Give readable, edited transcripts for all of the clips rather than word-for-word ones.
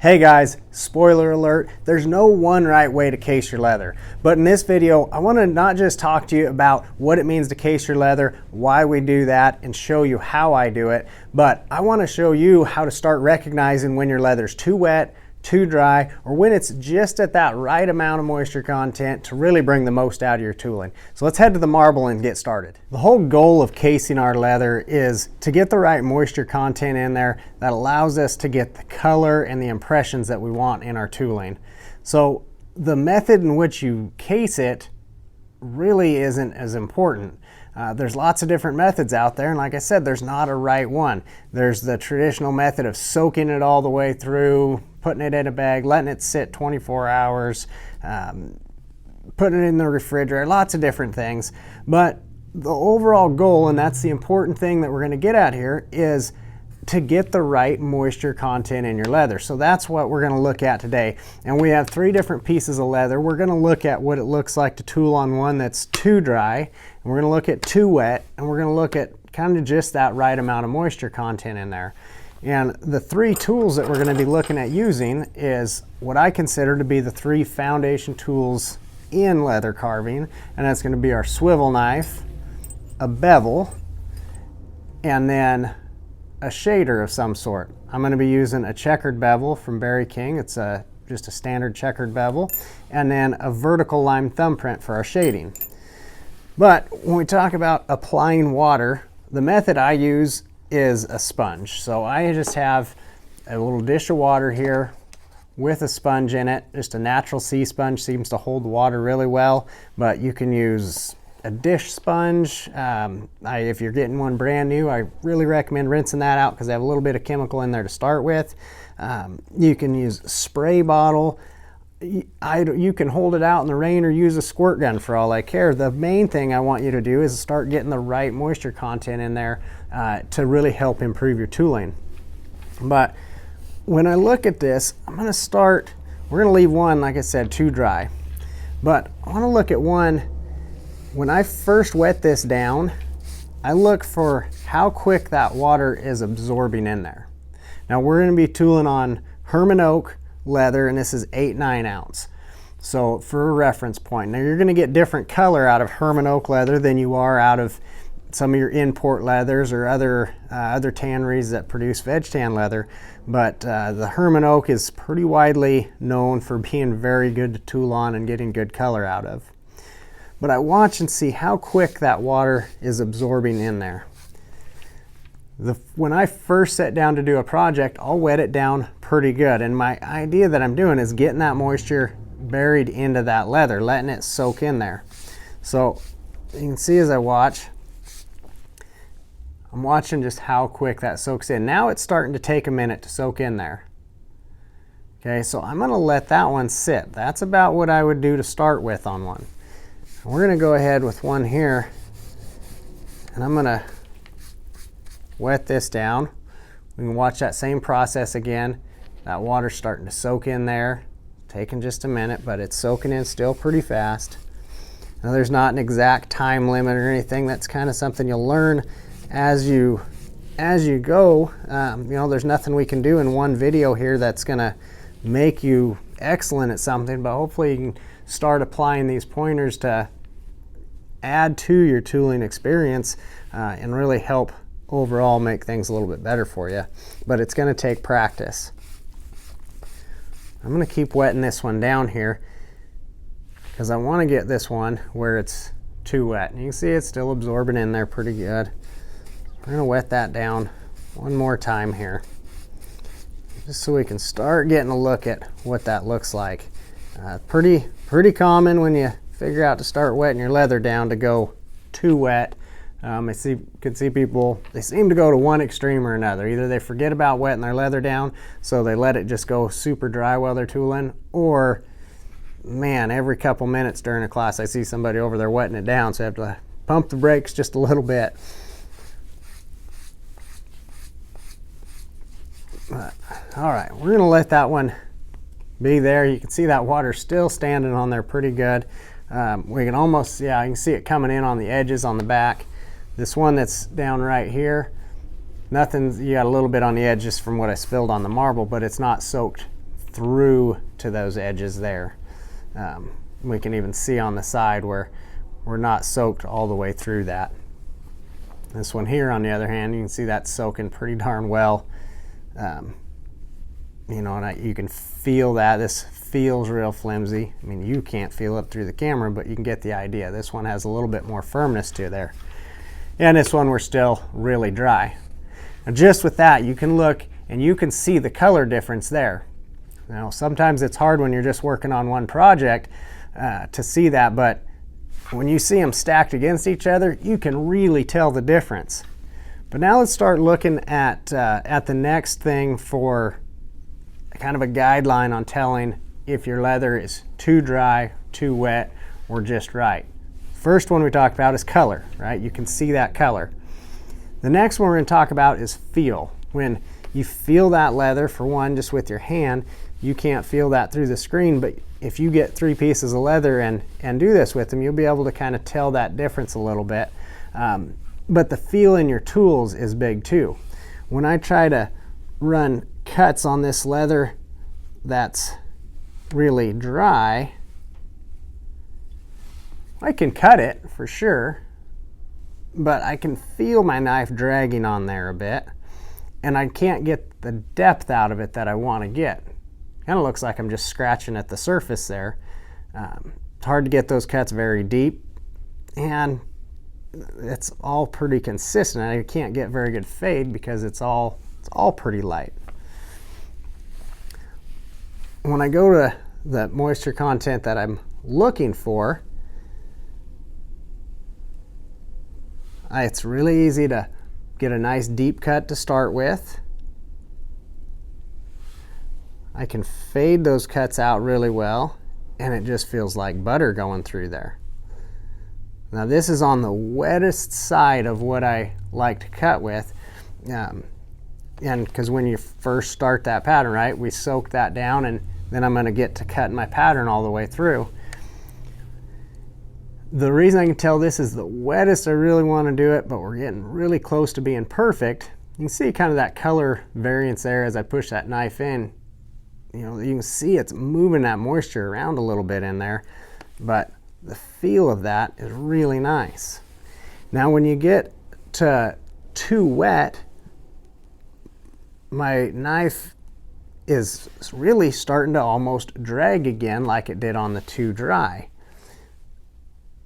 Hey guys, spoiler alert, there's no one right way to case your leather. But in this video, I want to not just talk to you about what it means to case your leather, why we do that, and show you how I do it, but I want to show you how to start recognizing when your leather's too wet, too dry, or when it's just at that right amount of moisture content to really bring the most out of your tooling. So let's head to the marble and get started. The whole goal of casing our leather is to get the right moisture content in there that allows us to get the color and the impressions that we want in our tooling. So the method in which you case it really isn't as important. There's lots of different methods out there, and like I said, there's not a right one. There's the traditional method of soaking it all the way through, putting it in a bag, letting it sit 24 hours, putting it in the refrigerator, lots of different things. But the overall goal, and that's the important thing that we're going to get at here, is to get the right moisture content in your leather. So that's what we're going to look at today. And we have 3 different pieces of leather. We're going to look at what it looks like to tool on one that's too dry, and we're going to look at too wet, and we're going to look at kind of just that right amount of moisture content in there. And the 3 tools that we're going to be looking at using is what I consider to be the 3 foundation tools in leather carving, and that's going to be our swivel knife, a bevel, and then a shader of some sort. I'm going to be using a checkered bevel from Barry King. It's just a standard checkered bevel, and then a vertical lime thumbprint for our shading. But when we talk about applying water, the method I use is a sponge. So I just have a little dish of water here with a sponge in it. Just a natural sea sponge, seems to hold the water really well, but you can use a dish sponge. If you're getting one brand new, I really recommend rinsing that out because they have a little bit of chemical in there to start with. You can use a spray bottle. You can hold it out in the rain or use a squirt gun for all I care. The main thing I want you to do is start getting the right moisture content in there to really help improve your tooling. But when I look at this, we're going to leave one, like I said, too dry. But I want to look at one. When I first wet this down, I look for how quick that water is absorbing in there. Now we're going to be tooling on Herman Oak leather, and this is 8/9 ounce. So for a reference point, now you're going to get different color out of Herman Oak leather than you are out of some of your import leathers or other tanneries that produce veg tan leather. But the Herman Oak is pretty widely known for being very good to tool on and getting good color out of. But I watch and see how quick that water is absorbing in there. When I first sit down to do a project, I'll wet it down pretty good. And my idea that I'm doing is getting that moisture buried into that leather, letting it soak in there. So you can see as I watch, I'm watching just how quick that soaks in. Now it's starting to take a minute to soak in there. Okay, so I'm going to let that one sit. That's about what I would do to start with on one. We're going to go ahead with one here, and I'm going to wet this down. We can watch that same process again. That water's starting to soak in there. Taking just a minute, but it's soaking in still pretty fast. Now there's not an exact time limit or anything. That's kind of something you'll learn as you go. There's nothing we can do in one video here that's going to make you excellent at something, but hopefully you can start applying these pointers to add to your tooling experience and really help overall make things a little bit better for you. But it's going to take practice. I'm going to keep wetting this one down here because I want to get this one where it's too wet. And you can see it's still absorbing in there pretty good. We're going to wet that down one more time here, just so we can start getting a look at what that looks like. Pretty common when you figure out to start wetting your leather down to go too wet. Could see people, they seem to go to one extreme or another. Either they forget about wetting their leather down, so they let it just go super dry while they're tooling, or man, every couple minutes during a class I see somebody over there wetting it down, so I have to pump the brakes just a little bit. All right, we're gonna let that one be there. You can see that water still standing on there pretty good. We can almost, you can see it coming in on the edges on the back. This one that's down right here, you got a little bit on the edge just from what I spilled on the marble, but it's not soaked through to those edges there. We can even see on the side where we're not soaked all the way through that. This one here, on the other hand, you can see that's soaking pretty darn well. You know, and you can feel that. This feels real flimsy. I mean, you can't feel it through the camera, but you can get the idea. This one has a little bit more firmness to there. And this one, we're still really dry. And just with that, you can look and you can see the color difference there. Now, sometimes it's hard when you're just working on one project to see that, but when you see them stacked against each other, you can really tell the difference. But now let's start looking at the next thing for kind of a guideline on telling if your leather is too dry, too wet, or just right. First one we talked about is color, right? You can see that color. The next one we're going to talk about is feel. When you feel that leather, for one, just with your hand, you can't feel that through the screen, but if you get 3 pieces of leather and do this with them, you'll be able to kind of tell that difference a little bit. But the feel in your tools is big too. When I try to run cuts on this leather that's really dry, I can cut it for sure, but I can feel my knife dragging on there a bit, and I can't get the depth out of it that I want to get. Kind of looks like I'm just scratching at the surface there. It's hard to get those cuts very deep, and it's all pretty consistent. I can't get very good fade because it's all pretty light. When I go to the moisture content that I'm looking for, it's really easy to get a nice deep cut to start with. I can fade those cuts out really well, and it just feels like butter going through there. Now this is on the wettest side of what I like to cut with, and because when you first start that pattern, right, we soak that down, and then I'm going to get to cutting my pattern all the way through. The reason I can tell this is the wettest I really want to do it, but we're getting really close to being perfect. You can see kind of that color variance there as I push that knife in. You know, you can see it's moving that moisture around a little bit in there, but the feel of that is really nice. Now when you get to too wet, my knife is really starting to almost drag again like it did on the too dry.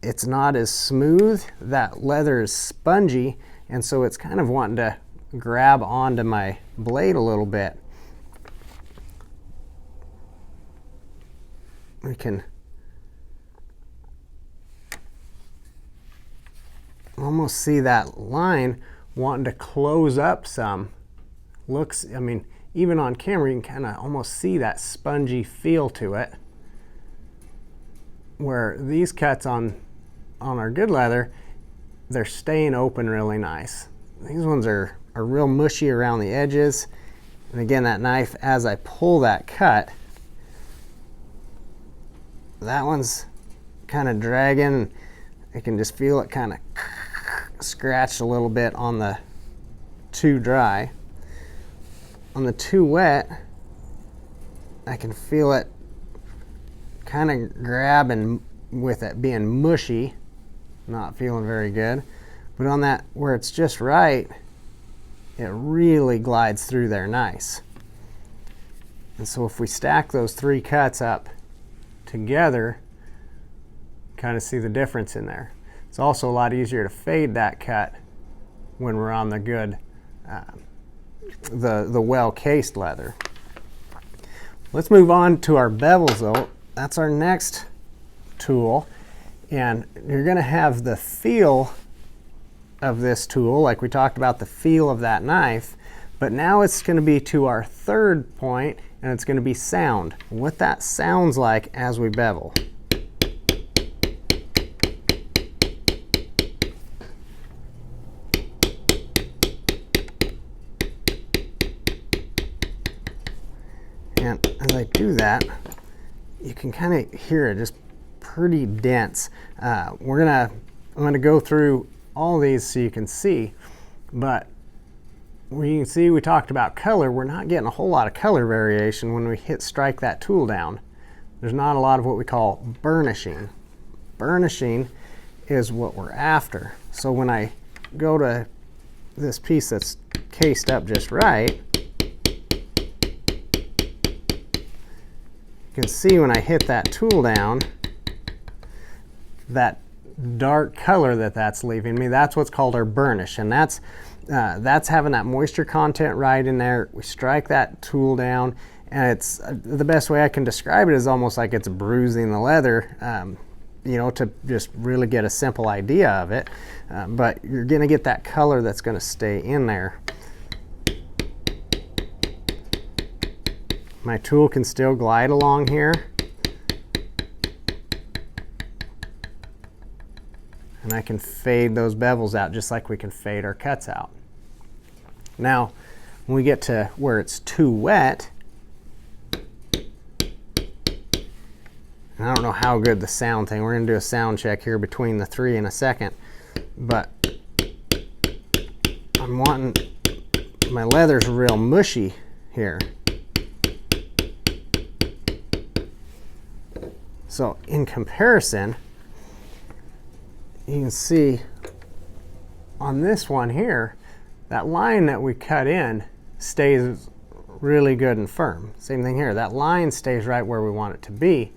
It's not as smooth, that leather is spongy, and so it's kind of wanting to grab onto my blade a little bit. We can almost see that line wanting to close up some. Looks, I mean, even on camera you can kind of almost see that spongy feel to it, where these cuts on our good leather, they're staying open really nice. These ones are real mushy around the edges, and again, that knife, as I pull that cut, that one's kind of dragging. I can just feel it kind of scratched a little bit on the too dry. On the too wet, I can feel it kind of grabbing with it being mushy, not feeling very good. But on that where it's just right, it really glides through there nice. And so if we stack those 3 cuts up together, kind of see the difference in there. It's also a lot easier to fade that cut when we're on the good the well-cased leather. Let's move on to our bevels though. That's our next tool, and you're going to have the feel of this tool, like we talked about the feel of that knife, but now it's going to be to our third point, and it's going to be sound. What that sounds like as we bevel. And as I do that, you can kind of hear it just pretty dense. I'm gonna go through all these so you can see, but you can see we talked about color. We're not getting a whole lot of color variation when we strike that tool down. There's not a lot of what we call burnishing. Burnishing is what we're after. So when I go to this piece that's cased up just right, you can see when I hit that tool down, that dark color that's leaving me, that's what's called our burnish, and that's having that moisture content right in there. We strike that tool down, and it's the best way I can describe it is almost like it's bruising the leather, you know, to just really get a simple idea of it. But you're going to get that color that's going to stay in there. My tool can still glide along here. And I can fade those bevels out just like we can fade our cuts out. Now, when we get to where it's too wet, and I don't know how good the sound thing, we're going to do a sound check here between the three in a second, but I'm wanting, my leather's real mushy here. So in comparison, you can see on this one here, that line that we cut in stays really good and firm. Same thing here, that line stays right where we want it to be,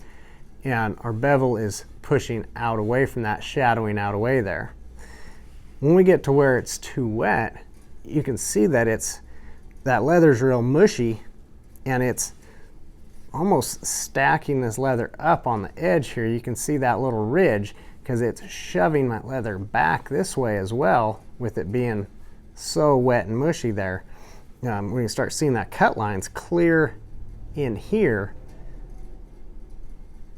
and our bevel is pushing out away from that, shadowing out away there. When we get to where it's too wet, you can see that that leather's real mushy, and it's almost stacking this leather up on the edge here. You can see that little ridge because it's shoving my leather back this way as well, with it being so wet and mushy there. We can start seeing that cut lines clear in here,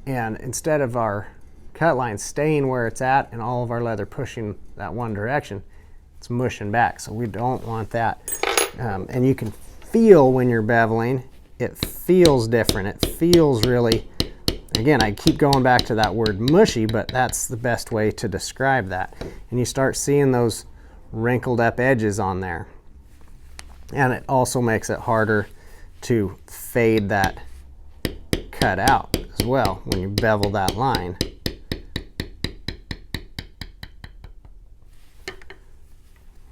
and instead of our cut line staying where it's at and all of our leather pushing that one direction, it's mushing back. So we don't want that. And you can feel when you're beveling, it feels different. It feels really, again, I keep going back to that word mushy, but that's the best way to describe that. And you start seeing those wrinkled up edges on there. And it also makes it harder to fade that cut out as well when you bevel that line.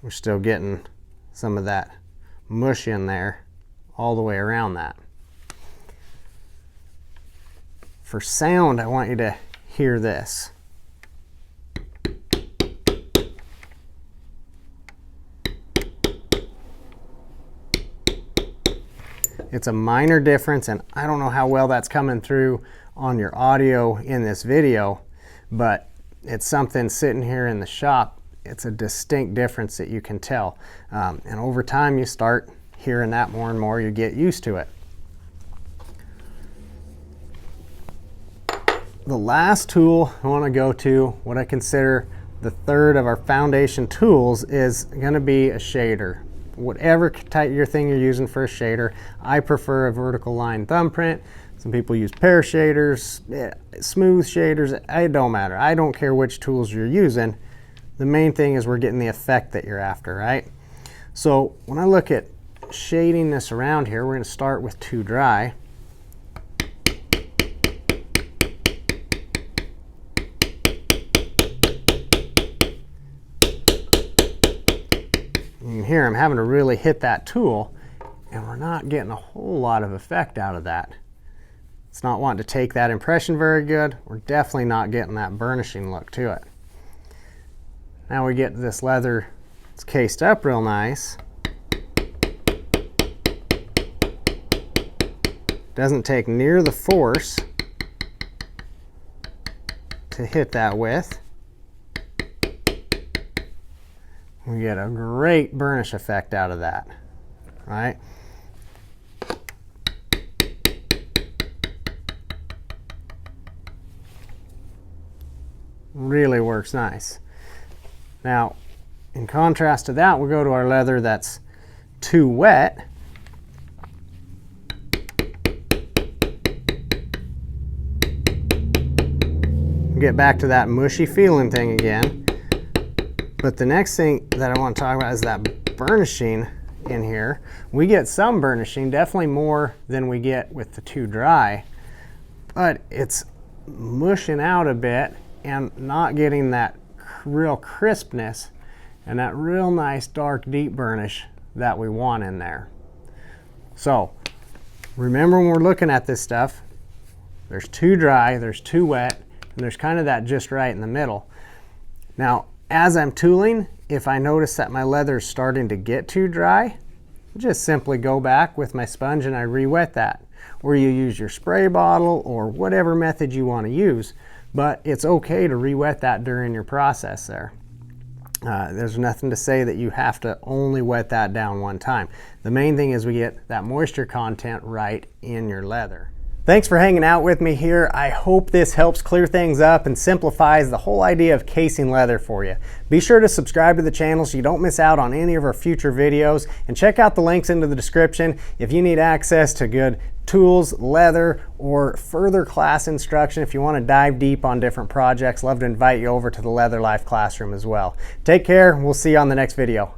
We're still getting some of that mush in there all the way around that. For sound, I want you to hear this. It's a minor difference, and I don't know how well that's coming through on your audio in this video, but it's something sitting here in the shop. It's a distinct difference that you can tell. And over time, you start hearing that more and more, you get used to it. The last tool I want to go to, what I consider the third of our foundation tools, is going to be a shader. Whatever type your thing you're using for a shader, I prefer a vertical line thumbprint. Some people use pear shaders, smooth shaders. It don't matter. I don't care which tools you're using. The main thing is we're getting the effect that you're after, right? So when I look at shading this around here, we're going to start with too dry. You can hear I'm having to really hit that tool, and we're not getting a whole lot of effect out of that. It's not wanting to take that impression very good. We're definitely not getting that burnishing look to it. Now we get this leather, it's cased up real nice. Doesn't take near the force to hit that with. We get a great burnish effect out of that, right? Really works nice. Now, in contrast to that, we'll go to our leather that's too wet. We'll get back to that mushy feeling thing again. But the next thing that I want to talk about is that burnishing. in here. We get some burnishing, definitely more than we get with the 2 dry, but it's mushing out a bit and not getting that real crispness and that real nice dark deep burnish that we want in there. So remember, when we're looking at this stuff, there's 2 dry, there's 2 wet, and there's kind of that just right in the middle. Now, as I'm tooling, if I notice that my leather is starting to get too dry, I just simply go back with my sponge and I re-wet that. Or you use your spray bottle or whatever method you want to use, but it's okay to re-wet that during your process there. There's nothing to say that you have to only wet that down one time. The main thing is we get that moisture content right in your leather. Thanks for hanging out with me here. I hope this helps clear things up and simplifies the whole idea of casing leather for you. Be sure to subscribe to the channel so you don't miss out on any of our future videos, and check out the links into the description if you need access to good tools, leather, or further class instruction. If you want to dive deep on different projects, love to invite you over to the Leather Life Classroom as well. Take care. We'll see you on the next video.